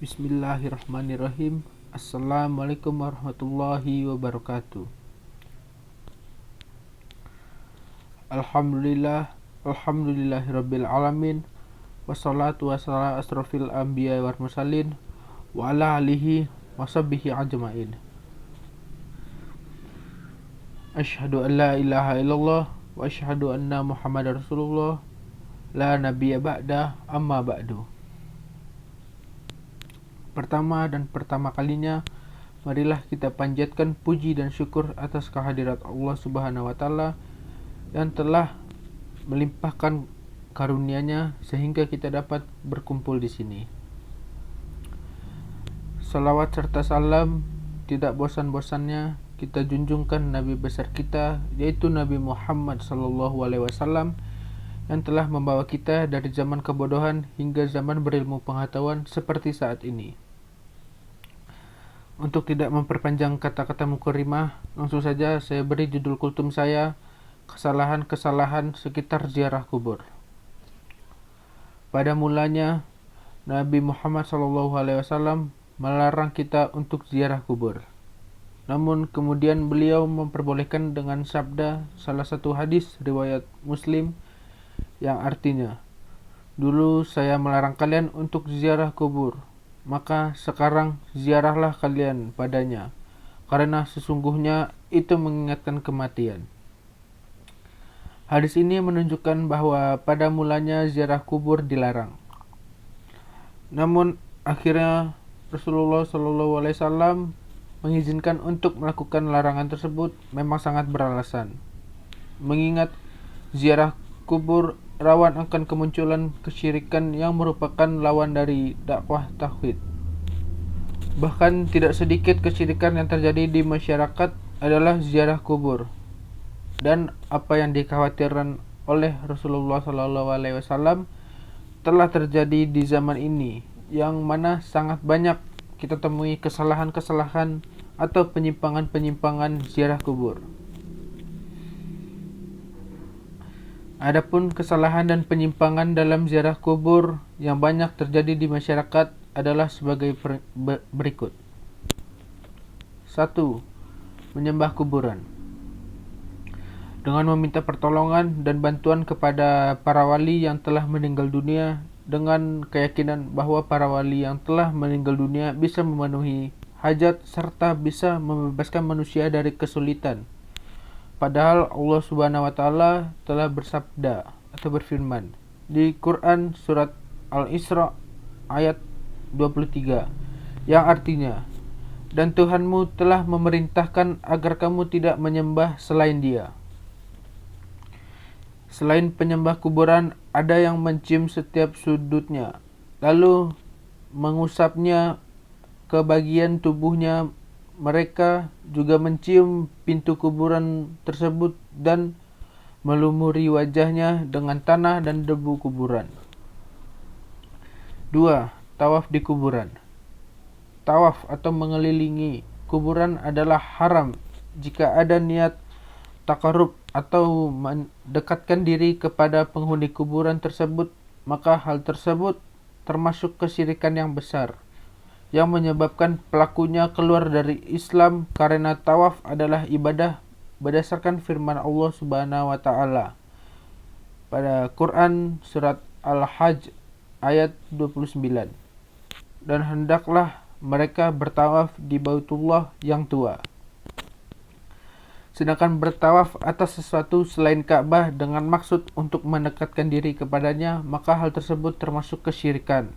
Bismillahirrahmanirrahim. Assalamualaikum warahmatullahi wabarakatuh. Alhamdulillahirabbil alamin. Wassalatu wassalamu asrofil anbiya wal mursalin wa ala alihi washabbihi ajmain. Asyhadu an la ilaha illallah wa asyhadu anna Muhammadar Rasulullah la nabiyya ba'da amma ba'du. Pertama kalinya, marilah kita panjatkan puji dan syukur atas kehadirat Allah Subhanahu wa taala yang telah melimpahkan karunia-Nya sehingga kita dapat berkumpul di sini. Salawat serta salam tidak bosan-bosannya kita junjungkan Nabi besar kita, yaitu Nabi Muhammad SAW, yang telah membawa kita dari zaman kebodohan hingga zaman berilmu pengetahuan seperti saat ini. Untuk tidak memperpanjang kata-kata mukarimah, langsung saja saya beri judul kultum saya, kesalahan-kesalahan sekitar ziarah kubur. Pada mulanya, Nabi Muhammad SAW melarang kita untuk ziarah kubur. Namun kemudian beliau memperbolehkan dengan sabda salah satu hadis riwayat Muslim yang artinya, "Dulu saya melarang kalian untuk ziarah kubur, maka sekarang ziarahlah kalian padanya, karena sesungguhnya itu mengingatkan kematian." Hadis ini menunjukkan bahwa pada mulanya ziarah kubur dilarang. Namun akhirnya Rasulullah SAW mengizinkan untuk melakukan larangan tersebut memang sangat beralasan. Mengingat ziarah kubur rawan akan kemunculan kesyirikan yang merupakan lawan dari dakwah tauhid. Bahkan tidak sedikit kesyirikan yang terjadi di masyarakat adalah ziarah kubur. Dan apa yang dikhawatirkan oleh Rasulullah SAW telah terjadi di zaman ini, yang mana sangat banyak kita temui kesalahan-kesalahan atau penyimpangan-penyimpangan ziarah kubur. Adapun kesalahan dan penyimpangan dalam ziarah kubur yang banyak terjadi di masyarakat adalah sebagai berikut. 1. Menyembah kuburan. Dengan meminta pertolongan dan bantuan kepada para wali yang telah meninggal dunia dengan keyakinan bahwa para wali yang telah meninggal dunia bisa memenuhi hajat serta bisa membebaskan manusia dari kesulitan. Padahal Allah Subhanahu wa taala telah bersabda atau berfirman di Quran surat Al-Isra ayat 23 yang artinya, "Dan Tuhanmu telah memerintahkan agar kamu tidak menyembah selain Dia." Selain penyembah kuburan, ada yang mencium setiap sudutnya, lalu mengusapnya ke bagian tubuhnya. Mereka juga mencium pintu kuburan tersebut dan melumuri wajahnya dengan tanah dan debu kuburan. 2. Tawaf di kuburan. Tawaf atau mengelilingi kuburan adalah haram jika ada niat takarub atau mendekatkan diri kepada penghuni kuburan tersebut, maka hal tersebut termasuk kesyirikan yang besar yang menyebabkan pelakunya keluar dari Islam, karena tawaf adalah ibadah berdasarkan firman Allah Subhanahu wa taala pada Quran surat Al-Hajj ayat 29. Dan hendaklah mereka bertawaf di Baitullah yang tua. Sedangkan bertawaf atas sesuatu selain Ka'bah dengan maksud untuk mendekatkan diri kepadanya, maka hal tersebut termasuk kesyirikan.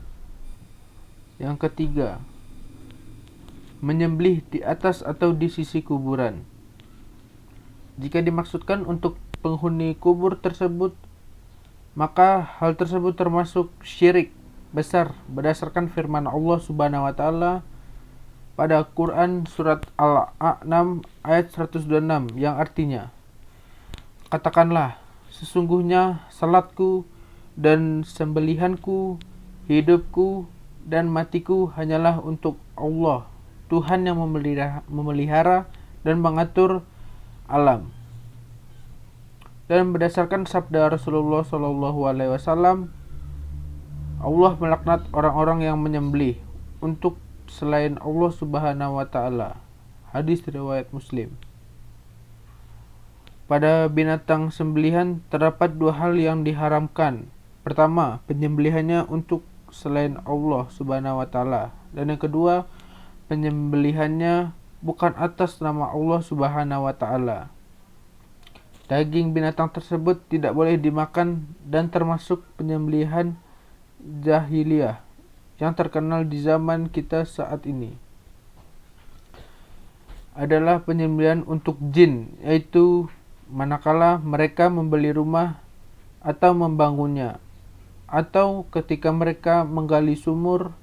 Yang ketiga, menyembelih di atas atau di sisi kuburan. Jika dimaksudkan untuk penghuni kubur tersebut, maka hal tersebut termasuk syirik besar berdasarkan firman Allah Subhanahu wa taala pada Quran surat Al-A'nam ayat 126 yang artinya, "Katakanlah, sesungguhnya salatku dan sembelihanku, hidupku dan matiku hanyalah untuk Allah, Tuhan yang memelihara dan mengatur alam." Dan berdasarkan sabda Rasulullah SAW, Allah melaknat orang-orang yang menyembelih untuk selain Allah Subhanahu wa taala. Hadis riwayat Muslim. Pada binatang sembelihan terdapat dua hal yang diharamkan. Pertama, penyembelihannya untuk selain Allah Subhanahu wa taala, dan yang kedua, penyembelihannya bukan atas nama Allah Subhanahu wa taala. Daging binatang tersebut tidak boleh dimakan dan termasuk penyembelihan jahiliyah yang terkenal di zaman kita saat ini adalah penyembelihan untuk jin, yaitu manakala mereka membeli rumah atau membangunnya, atau ketika mereka menggali sumur,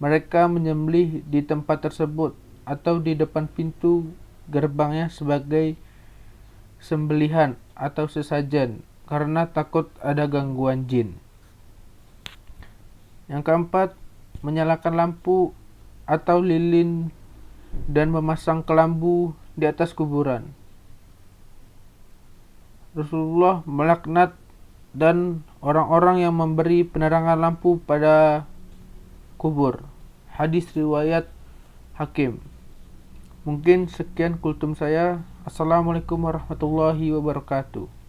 mereka menyembelih di tempat tersebut atau di depan pintu gerbangnya sebagai sembelihan atau sesajen karena takut ada gangguan jin. Yang keempat, menyalakan lampu atau lilin dan memasang kelambu di atas kuburan. Rasulullah melaknat dan orang-orang yang memberi penerangan lampu pada kubur. Hadis riwayat Hakim. Mungkin sekian kultum saya. Assalamualaikum warahmatullahi wabarakatuh.